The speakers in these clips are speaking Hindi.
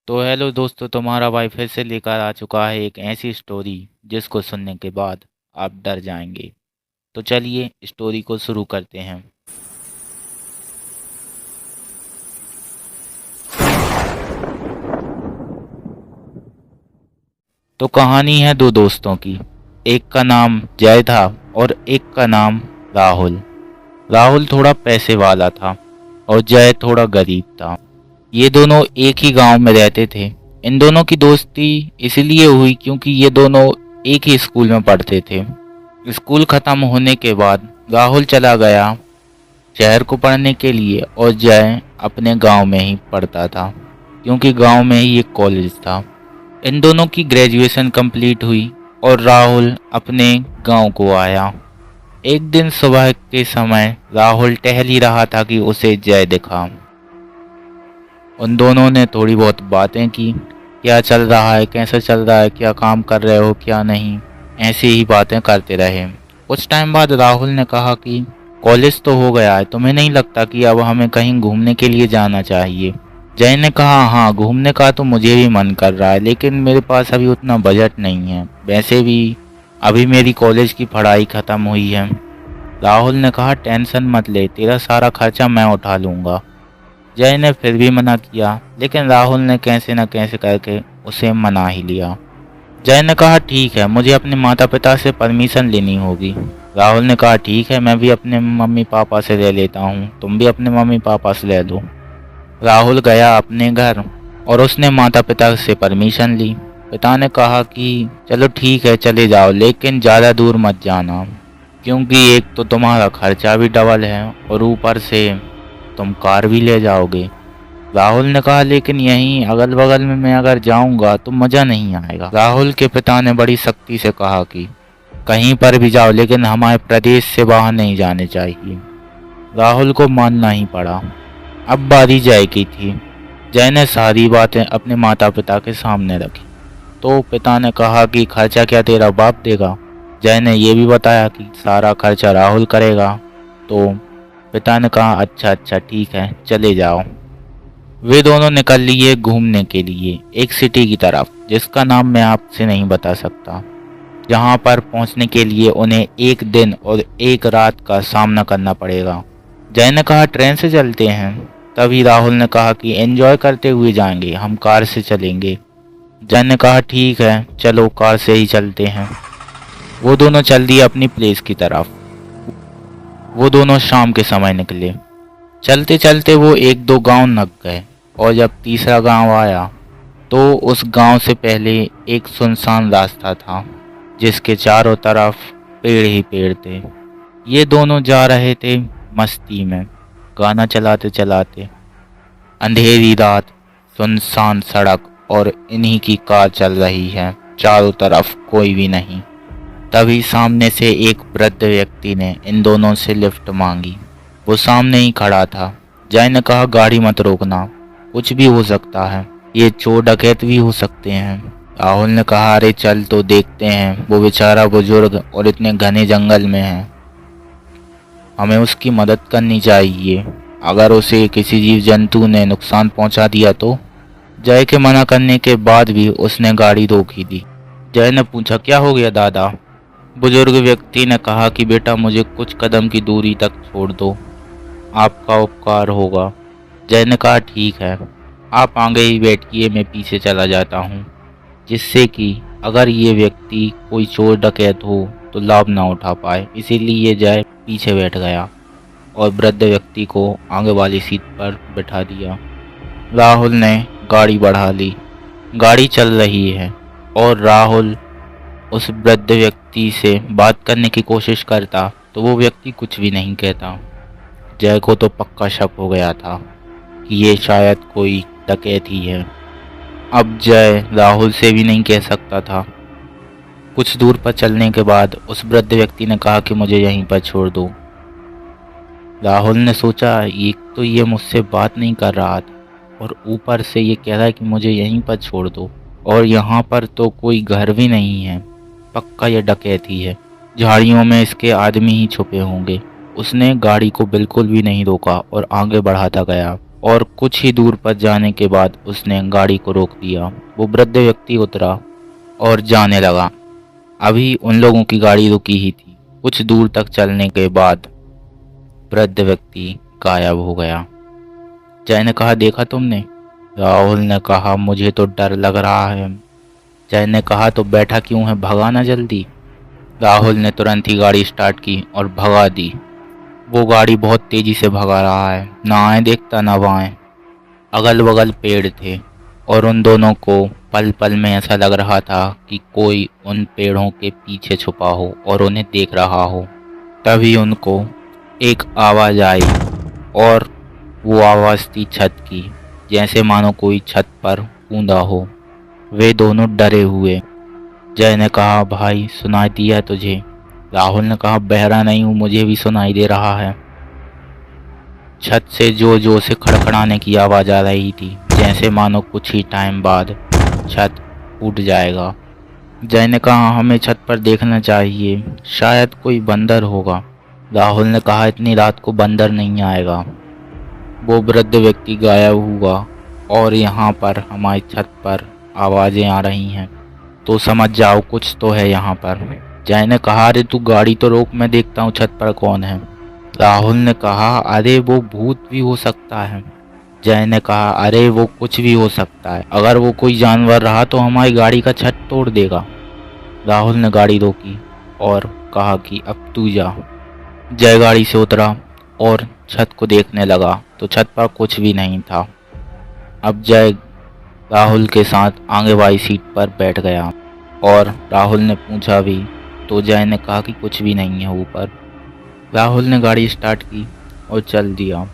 तो हेलो दोस्तों, तुम्हारा भाई फिर से लेकर आ चुका है एक ऐसी स्टोरी जिसको सुनने के बाद आप डर जाएंगे। तो चलिए स्टोरी को शुरू करते हैं। तो कहानी है दो दोस्तों की। एक का नाम जय था और एक का नाम राहुल। राहुल थोड़ा पैसे वाला था और जय थोड़ा गरीब था। ये दोनों एक ही गांव में रहते थे। इन दोनों की दोस्ती इसलिए हुई क्योंकि ये दोनों एक ही स्कूल में पढ़ते थे। स्कूल खत्म होने के बाद राहुल चला गया शहर को पढ़ने के लिए और जय अपने गांव में ही पढ़ता था क्योंकि गांव में ही एक कॉलेज था। इन दोनों की ग्रेजुएशन कंप्लीट हुई और राहुल अपने गांव को आया। एक दिन सुबह के समय राहुल टहल ही रहा था कि उसे जय दिखा। उन दोनों ने थोड़ी बहुत बातें की। क्या चल रहा है, कैसा चल रहा है, क्या काम कर रहे हो, क्या नहीं, ऐसी ही बातें करते रहे। कुछ टाइम बाद राहुल ने कहा कि कॉलेज तो हो गया है, तुम्हें नहीं लगता कि अब हमें कहीं घूमने के लिए जाना चाहिए? जय ने कहा, हाँ घूमने का तो मुझे भी मन कर रहा है, लेकिन मेरे पास अभी उतना बजट नहीं है। वैसे भी अभी मेरी कॉलेज की पढ़ाई ख़त्म हुई है। राहुल ने कहा, टेंशन मत ले, तेरा सारा खर्चा मैं उठा लूँगा। जय ने फिर भी मना किया, लेकिन राहुल ने कैसे न कैसे करके उसे मना ही लिया। जय ने कहा, ठीक है, मुझे अपने माता पिता से परमिशन लेनी होगी। राहुल ने कहा, ठीक है, मैं भी अपने मम्मी पापा से ले लेता हूँ, तुम भी अपने मम्मी पापा से ले लो। राहुल गया अपने घर और उसने माता पिता से परमिशन ली। पिता ने कहा कि चलो ठीक है, चले जाओ, लेकिन ज़्यादा दूर मत जाना, क्योंकि एक तो तुम्हारा खर्चा भी डबल है और ऊपर से तुम कार भी ले जाओगे। राहुल ने कहा, लेकिन यहीं अगल बगल में मैं अगर जाऊंगा तो मज़ा नहीं आएगा। राहुल के पिता ने बड़ी सख्ती से कहा कि कहीं पर भी जाओ, लेकिन हमारे प्रदेश से बाहर नहीं जाने चाहिए। राहुल को मानना ही पड़ा। अब बारी जय की थी। जय ने सारी बातें अपने माता पिता के सामने रखी। तो पिता ने कहा कि खर्चा क्या तेरा बाप देगा? जय ने यह भी बताया कि सारा खर्चा राहुल करेगा। तो पिता ने कहा, अच्छा अच्छा ठीक है, चले जाओ। वे दोनों निकल लिए घूमने के लिए एक सिटी की तरफ, जिसका नाम मैं आपसे नहीं बता सकता। जहां पर पहुंचने के लिए उन्हें एक दिन और एक रात का सामना करना पड़ेगा। जय ने कहा, ट्रेन से चलते हैं। तभी राहुल ने कहा कि एंजॉय करते हुए जाएंगे, हम कार से चलेंगे। जय ने कहा, ठीक है, चलो कार से ही चलते हैं। वो दोनों चल दिए अपनी प्लेस की तरफ। वो दोनों शाम के समय निकले। चलते चलते वो एक दो गांव लग गए और जब तीसरा गांव आया तो उस गांव से पहले एक सुनसान रास्ता था जिसके चारों तरफ पेड़ ही पेड़ थे। ये दोनों जा रहे थे मस्ती में, गाना चलाते चलाते। अंधेरी रात, सुनसान सड़क और इन्हीं की कार चल रही है, चारों तरफ कोई भी नहीं। तभी सामने से एक वृद्ध व्यक्ति ने इन दोनों से लिफ्ट मांगी। वो सामने ही खड़ा था। जय ने कहा, गाड़ी मत रोकना, कुछ भी हो सकता है, ये चोर डकैत भी हो सकते हैं। राहुल ने कहा, अरे चल तो देखते हैं, वो बेचारा बुजुर्ग और इतने घने जंगल में है, हमें उसकी मदद करनी चाहिए। अगर उसे किसी जीव जंतु ने नुकसान पहुंचा दिया तो? जय के मना करने के बाद भी उसने गाड़ी रोक ही दी। जय ने पूछा, क्या हो गया दादा? बुजुर्ग व्यक्ति ने कहा कि बेटा, मुझे कुछ कदम की दूरी तक छोड़ दो, आपका उपकार होगा। जय ने कहा, ठीक है, आप आगे ही बैठिए, मैं पीछे चला जाता हूँ, जिससे कि अगर ये व्यक्ति कोई चोर डकैत हो तो लाभ ना उठा पाए। इसीलिए जय पीछे बैठ गया और वृद्ध व्यक्ति को आगे वाली सीट पर बैठा दिया। राहुल ने गाड़ी बढ़ा ली। गाड़ी चल रही है और राहुल उस वृद्ध व्यक्ति से बात करने की कोशिश करता तो वो व्यक्ति कुछ भी नहीं कहता। जय को तो पक्का शक हो गया था कि ये शायद कोई डकैत ही है। अब जय राहुल से भी नहीं कह सकता था। कुछ दूर पर चलने के बाद उस वृद्ध व्यक्ति ने कहा कि मुझे यहीं पर छोड़ दो। राहुल ने सोचा, एक तो ये मुझसे बात नहीं कर रहा था और ऊपर से ये कह रहा है कि मुझे यहीं पर छोड़ दो, और यहाँ पर तो कोई घर भी नहीं है, पक्का ये डकैत ही है, झाड़ियों में इसके आदमी ही छुपे होंगे। उसने गाड़ी को बिल्कुल भी नहीं रोका और आगे बढ़ाता गया और कुछ ही दूर पर जाने के बाद उसने गाड़ी को रोक दिया। वो वृद्ध व्यक्ति उतरा और जाने लगा। अभी उन लोगों की गाड़ी रुकी ही थी। कुछ दूर तक चलने के बाद वृद्ध व्यक्ति गायब हो गया। जय ने कहा, देखा तुमने? राहुल ने कहा, मुझे तो डर लग रहा है। जय ने कहा, तो बैठा क्यों है, भगा ना जल्दी। राहुल ने तुरंत ही गाड़ी स्टार्ट की और भगा दी। वो गाड़ी बहुत तेजी से भगा रहा है, ना आए देखता ना बाएं। अगल बगल पेड़ थे और उन दोनों को पल पल में ऐसा लग रहा था कि कोई उन पेड़ों के पीछे छुपा हो और उन्हें देख रहा हो। तभी उनको एक आवाज़ आई और वो आवाज़ थी छत की, जैसे मानो कोई छत पर कूदा हो। वे दोनों डरे हुए। जय ने कहा, भाई सुनाई दिया तुझे? राहुल ने कहा, बहरा नहीं हूँ, मुझे भी सुनाई दे रहा है। छत से जोर जोर से खड़खड़ाने की आवाज़ आ रही थी, जैसे मानो कुछ ही टाइम बाद छत टूट जाएगा। जय ने कहा, हमें छत पर देखना चाहिए, शायद कोई बंदर होगा। राहुल ने कहा, इतनी रात को बंदर नहीं आएगा। वो वृद्ध व्यक्ति गायब हुआ और यहाँ पर हमारी छत पर आवाज़ें आ रही हैं, तो समझ जाओ कुछ तो है यहाँ पर। जय ने कहा, अरे तू गाड़ी तो रोक, मैं देखता हूँ छत पर कौन है। राहुल ने कहा, अरे वो भूत भी हो सकता है। जय ने कहा, अरे वो कुछ भी हो सकता है, अगर वो कोई जानवर रहा तो हमारी गाड़ी का छत तोड़ देगा। राहुल ने गाड़ी रोकी और कहा कि अब तू जा। जय गाड़ी से उतरा और छत को देखने लगा तो छत पर कुछ भी नहीं था। अब जय राहुल के साथ आगे वाली सीट पर बैठ गया और राहुल ने पूछा भी तो जय ने कहा कि कुछ भी नहीं है ऊपर। राहुल ने गाड़ी स्टार्ट की और चल दिया।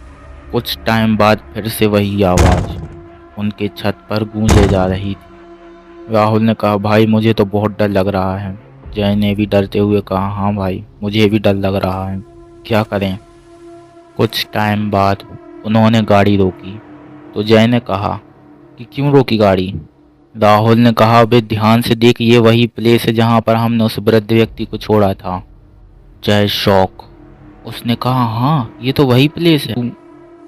कुछ टाइम बाद फिर से वही आवाज़ उनके छत पर गूंजे जा रही थी। राहुल ने कहा, भाई मुझे तो बहुत डर लग रहा है। जय ने भी डरते हुए कहा, हाँ भाई मुझे भी डर लग रहा है, क्या करें। कुछ टाइम बाद उन्होंने गाड़ी रोकी तो जय ने कहा कि क्यों रोकी गाड़ी? राहुल ने कहा, अबे ध्यान से देख, ये वही प्लेस है जहाँ पर हमने उस वृद्ध व्यक्ति को छोड़ा था। जय शौक। उसने कहा, हाँ ये तो वही प्लेस है।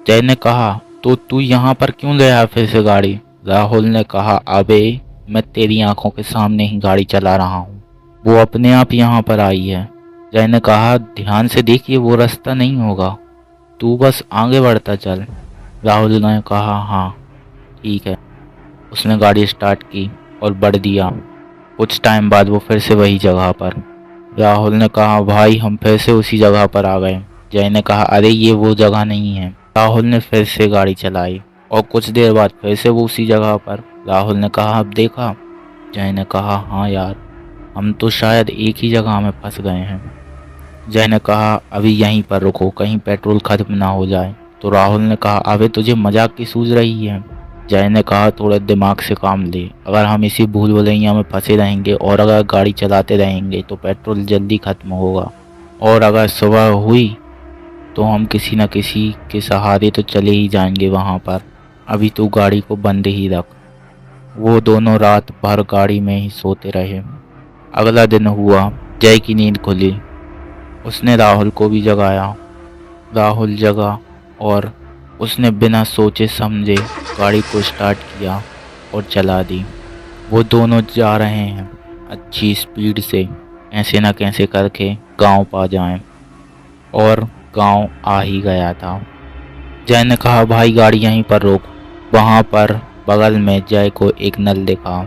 जय ने कहा, तो तू यहाँ पर क्यों ले आया फिर से गाड़ी? राहुल ने कहा, अबे मैं तेरी आंखों के सामने ही गाड़ी चला रहा हूँ, वो अपने आप यहाँ पर आई है। जय ने कहा, ध्यान से देखिए वो रास्ता नहीं होगा, तू बस आगे बढ़ता चल। राहुल ने कहा, हाँ ठीक है। उसने गाड़ी स्टार्ट की और बढ़ दिया। कुछ टाइम बाद वो फिर से वही जगह पर। राहुल ने कहा, भाई हम फिर से उसी जगह पर आ गए। जय ने कहा, अरे ये वो जगह नहीं है। राहुल ने फिर से गाड़ी चलाई और कुछ देर बाद फिर से वो उसी जगह पर। राहुल ने कहा, अब देखा? जय ने कहा, हाँ यार हम तो शायद एक ही जगह में फंस गए हैं। जय ने कहा, अभी यहीं पर रुको, कहीं पेट्रोल खत्म ना हो जाए। तो राहुल ने कहा, अबे तुझे मजाक की सूझ रही है? जय ने कहा, थोड़ा दिमाग से काम ले, अगर हम इसी भूल भुलैया में फंसे रहेंगे और अगर गाड़ी चलाते रहेंगे तो पेट्रोल जल्दी ख़त्म होगा, और अगर सुबह हुई तो हम किसी न किसी के सहारे तो चले ही जाएंगे वहाँ पर। अभी तू गाड़ी को बंद ही रख। वो दोनों रात भर गाड़ी में ही सोते रहे। अगला दिन हुआ, जय की नींद खुली। उसने राहुल को भी जगाया। राहुल जगा और उसने बिना सोचे समझे गाड़ी को स्टार्ट किया और चला दी। वो दोनों जा रहे हैं अच्छी स्पीड से, ऐसे न कैसे करके गांव पा जाएं, और गांव आ ही गया था। जय ने कहा, भाई गाड़ी यहीं पर रोक। वहाँ पर बगल में जय को एक नल दिखा।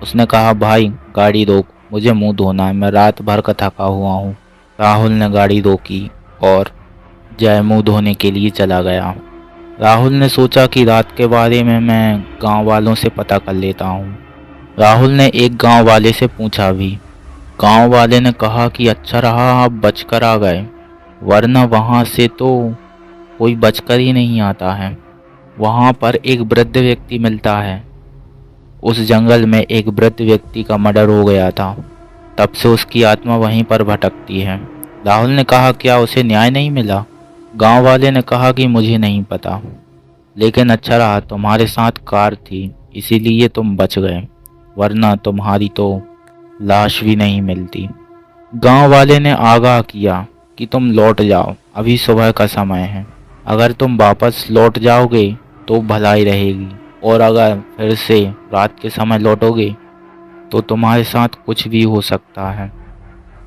उसने कहा, भाई गाड़ी रोक, मुझे मुंह धोना है, मैं रात भर का थका हुआ हूँ। राहुल ने गाड़ी रोकी और जय मुंह धोने के लिए चला गया। राहुल ने सोचा कि रात के बारे में मैं गांव वालों से पता कर लेता हूँ। राहुल ने एक गांव वाले से पूछा भी। गांव वाले ने कहा कि अच्छा रहा आप बचकर आ गए, वरना वहाँ से तो कोई बचकर ही नहीं आता है। वहाँ पर एक वृद्ध व्यक्ति मिलता है। उस जंगल में एक वृद्ध व्यक्ति का मर्डर हो गया था, तब से उसकी आत्मा वहीं पर भटकती है। राहुल ने कहा, क्या उसे न्याय नहीं मिला? गांव वाले ने कहा कि मुझे नहीं पता, लेकिन अच्छा रहा तुम्हारे साथ कार थी इसीलिए तुम बच गए, वरना तुम्हारी तो लाश भी नहीं मिलती। गांव वाले ने आगाह किया कि तुम लौट जाओ, अभी सुबह का समय है। अगर तुम वापस लौट जाओगे तो भलाई रहेगी, और अगर फिर से रात के समय लौटोगे तो तुम्हारे साथ कुछ भी हो सकता है।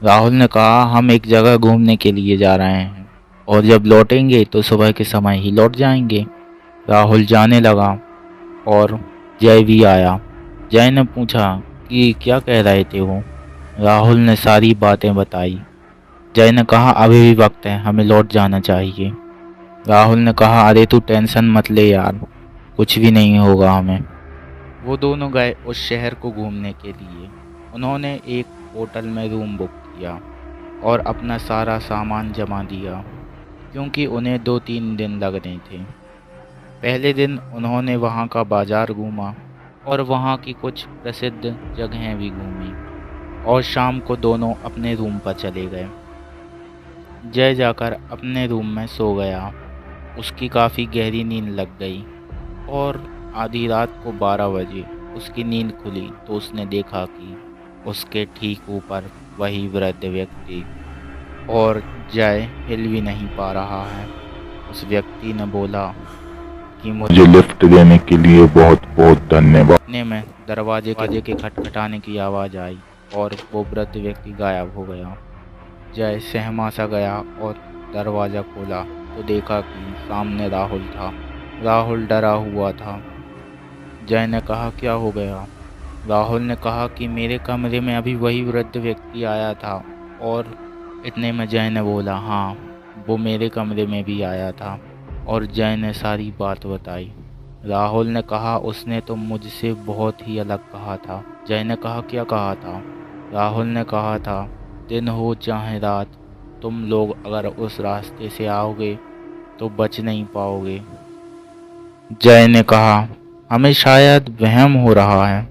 राहुल ने कहा, हम एक जगह घूमने के लिए जा रहे हैं और जब लौटेंगे तो सुबह के समय ही लौट जाएंगे। राहुल जाने लगा और जय भी आया। जय ने पूछा कि क्या कह रहे थे वो। राहुल ने सारी बातें बताई। जय ने कहा, अभी भी वक्त है, हमें लौट जाना चाहिए। राहुल ने कहा, अरे तू टेंशन मत ले यार, कुछ भी नहीं होगा हमें। वो दोनों गए उस शहर को घूमने के लिए। उन्होंने एक होटल में रूम बुक किया और अपना सारा सामान जमा दिया, क्योंकि उन्हें 2-3 दिन लगने थे। पहले दिन उन्होंने वहाँ का बाजार घूमा और वहाँ की कुछ प्रसिद्ध जगहें भी घूमी, और शाम को दोनों अपने रूम पर चले गए। जय जाकर अपने रूम में सो गया। उसकी काफ़ी गहरी नींद लग गई और आधी रात को 12 बजे उसकी नींद खुली तो उसने देखा कि उसके ठीक ऊपर वही वृद्ध व्यक्ति, और जय हिल भी नहीं पा रहा है। उस व्यक्ति ने बोला कि मुझे लिफ्ट देने के लिए बहुत बहुत धन्यवाद। इतने में दरवाजे के खटखटाने की आवाज़ आई और वो वृद्ध व्यक्ति गायब हो गया। जय सहमा सा गया और दरवाज़ा खोला तो देखा कि सामने राहुल था। राहुल डरा हुआ था। जय ने कहा, क्या हो गया? राहुल ने कहा कि मेरे कमरे में अभी वही वृद्ध व्यक्ति आया था। और इतने में जय ने बोला, हाँ वो मेरे कमरे में भी आया था। और जय ने सारी बात बताई। राहुल ने कहा, उसने तो मुझसे बहुत ही अलग कहा था। जय ने कहा, क्या कहा था? राहुल ने कहा था, दिन हो चाहे रात, तुम लोग अगर उस रास्ते से आओगे तो बच नहीं पाओगे। जय ने कहा, हमें शायद वहम हो रहा है,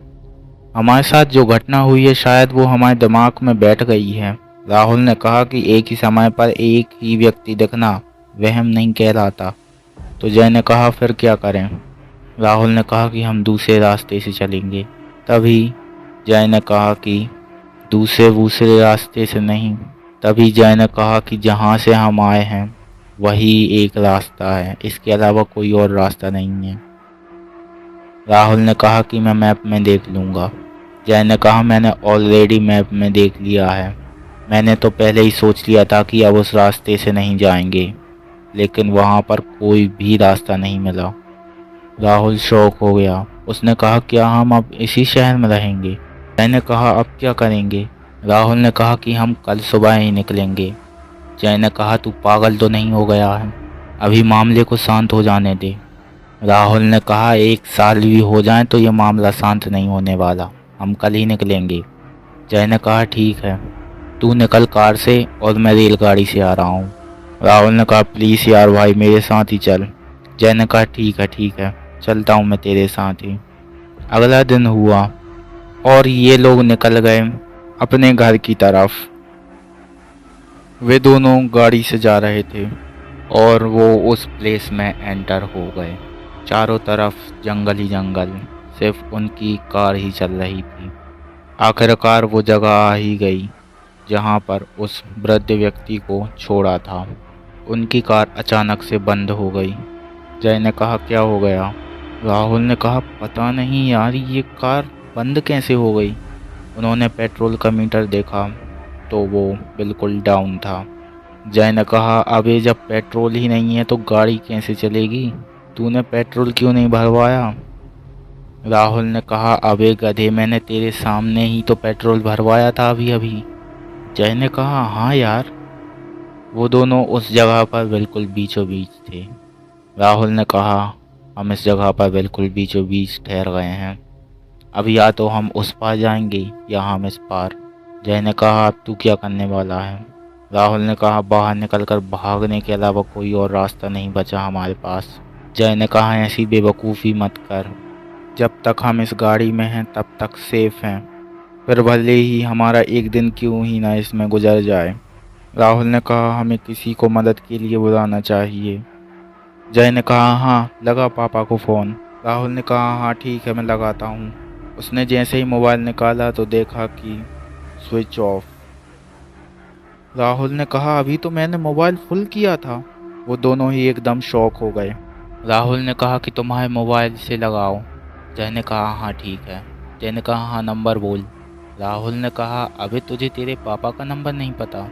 हमारे साथ जो घटना हुई है शायद वो हमारे दिमाग में बैठ गई है। राहुल ने कहा कि एक ही समय पर एक ही व्यक्ति दिखना वहम नहीं कहलाता। तो जय ने कहा, फिर क्या करें? राहुल ने कहा कि हम दूसरे रास्ते से चलेंगे। तभी जय ने कहा कि दूसरे रास्ते से नहीं। तभी जय ने कहा कि जहाँ से हम आए हैं वही एक रास्ता है, इसके अलावा कोई और रास्ता नहीं है। राहुल ने कहा कि मैं मैप में देख लूँगा। जय ने कहा, मैंने ऑलरेडी मैप में देख लिया है। मैंने तो पहले ही सोच लिया था कि अब उस रास्ते से नहीं जाएंगे, लेकिन वहाँ पर कोई भी रास्ता नहीं मिला। राहुल शॉक हो गया। उसने कहा, क्या हम अब इसी शहर में रहेंगे? जय ने कहा, अब क्या करेंगे? राहुल ने कहा कि हम कल सुबह ही निकलेंगे। जय ने कहा, तू पागल तो नहीं हो गया है? अभी मामले को शांत हो जाने दे। राहुल ने कहा, 1 साल भी हो जाए तो ये मामला शांत नहीं होने वाला, हम कल ही निकलेंगे। जय ने कहा, ठीक है, तू निकल कार से और मैं रेलगाड़ी से आ रहा हूँ। राहुल ने कहा, प्लीज़ यार भाई मेरे साथ ही चल। जय ने कहा, ठीक है, चलता हूँ मैं तेरे साथ ही। अगला दिन हुआ और ये लोग निकल गए अपने घर की तरफ। वे दोनों गाड़ी से जा रहे थे और वो उस प्लेस में एंटर हो गए। चारों तरफ जंगल ही जंगल, सिर्फ उनकी कार ही चल रही थी। आखिरकार वो जगह आ ही गई जहाँ पर उस वृद्ध व्यक्ति को छोड़ा था। उनकी कार अचानक से बंद हो गई। जय ने कहा, क्या हो गया? राहुल ने कहा, पता नहीं यार, ये कार बंद कैसे हो गई। उन्होंने पेट्रोल का मीटर देखा तो वो बिल्कुल डाउन था। जय ने कहा, अबे जब पेट्रोल ही नहीं है तो गाड़ी कैसे चलेगी? तूने पेट्रोल क्यों नहीं भरवाया? राहुल ने कहा, अबे गधे, मैंने तेरे सामने ही तो पेट्रोल भरवाया था अभी अभी। जय ने कहा, हाँ यार। वो दोनों उस जगह पर बिल्कुल बीचों बीच थे। राहुल ने कहा, हम इस जगह पर बिल्कुल बीचों बीच ठहर गए हैं। अब या तो हम उस पार जाएंगे या हम इस पार। जय ने कहा, अब तू क्या करने वाला है? राहुल ने कहा, बाहर निकलकर भागने के अलावा कोई और रास्ता नहीं बचा हमारे पास। जय ने कहा, ऐसी बेवकूफ़ी मत कर, जब तक हम इस गाड़ी में हैं तब तक सेफ हैं, फिर भले ही हमारा एक दिन क्यों ही ना इसमें गुजर जाए। राहुल ने कहा, हमें किसी को मदद के लिए बुलाना चाहिए। जय ने कहा, हाँ लगा पापा को फ़ोन। राहुल ने कहा, हाँ ठीक है, मैं लगाता हूँ। उसने जैसे ही मोबाइल निकाला तो देखा कि स्विच ऑफ। राहुल ने कहा, अभी तो मैंने मोबाइल फुल किया था। वो दोनों ही एकदम शॉक हो गए। राहुल ने कहा कि तुम्हारे मोबाइल से लगाओ। जय ने कहा हाँ ठीक है। जय ने कहा हाँ नंबर बोल। राहुल ने कहा अबे तुझे तेरे पापा का नंबर नहीं पता।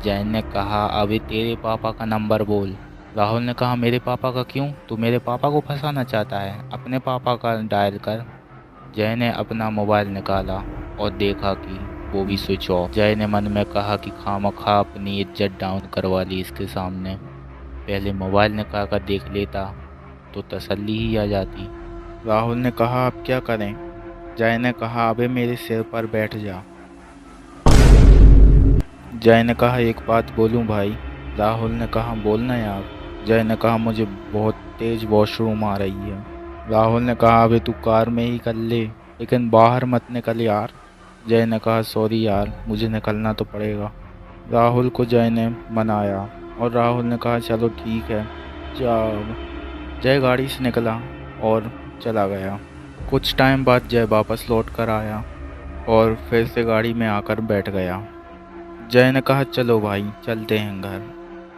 जय ने कहा अबे तेरे पापा का नंबर बोल। राहुल ने कहा मेरे पापा का क्यों? तू मेरे पापा को फंसाना चाहता है, अपने पापा का डायल कर। जय ने अपना मोबाइल निकाला और देखा कि वो भी स्विच ऑफ। जय ने मन में कहा कि खामखा अपनी इज्जत डाउन करवा ली इसके सामने। पहले मोबाइल निकाल कर देख लेता तो तसल्ली ही आ जाती। राहुल ने कहा अब क्या करें? जय ने कहा अबे मेरे सिर पर बैठ जा। जय ने कहा एक बात बोलूं भाई? राहुल ने कहा बोलना यार। जय ने कहा मुझे बहुत तेज वॉशरूम आ रही है। राहुल ने कहा अबे तू कार में ही कर ले, लेकिन बाहर मत निकल यार। जय ने कहा सॉरी यार, मुझे निकलना तो पड़ेगा। राहुल को जय ने मनाया और राहुल ने कहा चलो ठीक है जाओ। जय गाड़ी से निकला और चला गया। कुछ टाइम बाद जय वापस लौट कर आया और फिर से गाड़ी में आकर बैठ गया। जय ने कहा चलो भाई चलते हैं घर।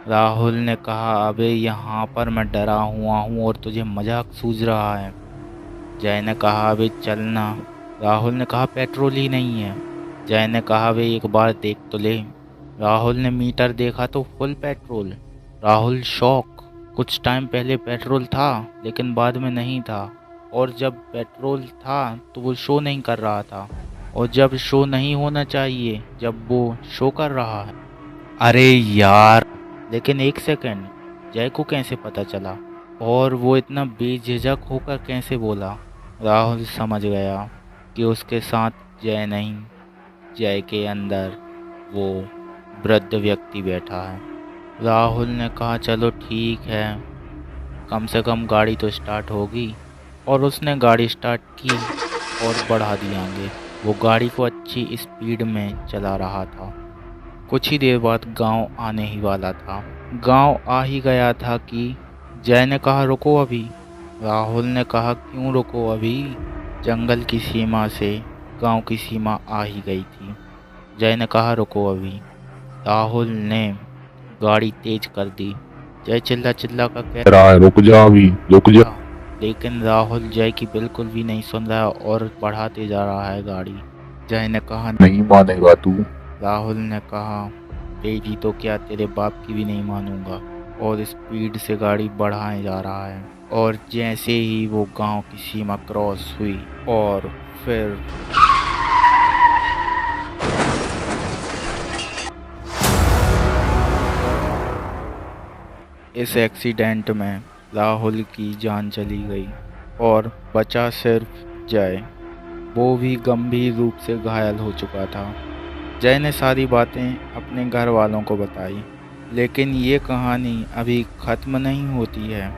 राहुल ने कहा अबे यहाँ पर मैं डरा हुआ हूँ और तुझे मजाक सूझ रहा है। जय ने कहा अबे चलना। राहुल ने कहा पेट्रोल ही नहीं है। जय ने कहा अबे एक बार देख तो ले। राहुल ने मीटर देखा तो फुल पेट्रोल। राहुल शॉक। कुछ टाइम पहले पेट्रोल था लेकिन बाद में नहीं था, और जब पेट्रोल था तो वो शो नहीं कर रहा था, और जब शो नहीं होना चाहिए जब वो शो कर रहा है। अरे यार, लेकिन एक सेकंड, जय को कैसे पता चला और वो इतना बेझिझक होकर कैसे बोला? राहुल समझ गया कि उसके साथ जय नहीं, जय के अंदर वो वृद्ध व्यक्ति बैठा है। राहुल ने कहा चलो ठीक है, कम से कम गाड़ी तो स्टार्ट होगी। और उसने गाड़ी स्टार्ट की और बढ़ा दी आगे। वो गाड़ी को अच्छी स्पीड में चला रहा था। कुछ ही देर बाद गांव आने ही वाला था। गांव आ ही गया था कि जय ने कहा रुको अभी। राहुल ने कहा क्यों रुको अभी? जंगल की सीमा से गांव की सीमा आ ही गई थी। जय ने कहा रुको अभी। राहुल ने गाड़ी तेज कर दी। जय चिल्ला चिल्ला कर कह रहा है रुक जा अभी, रुक जा। लेकिन राहुल जय की बिल्कुल भी नहीं सुन रहा है और बढ़ाते जा रहा है गाड़ी। जय ने कहा नहीं मानेगा तू। राहुल ने कहा तेरी तो क्या, तेरे बाप की भी नहीं मानूंगा। और स्पीड से गाड़ी बढ़ाए जा रहा है। और जैसे ही वो गांव की सीमा क्रॉस हुई और फिर इस एक्सीडेंट में राहुल की जान चली गई और बचा सिर्फ जय। वो भी गंभीर रूप से घायल हो चुका था। जय ने सारी बातें अपने घर वालों को बताई, लेकिन ये कहानी अभी ख़त्म नहीं होती है।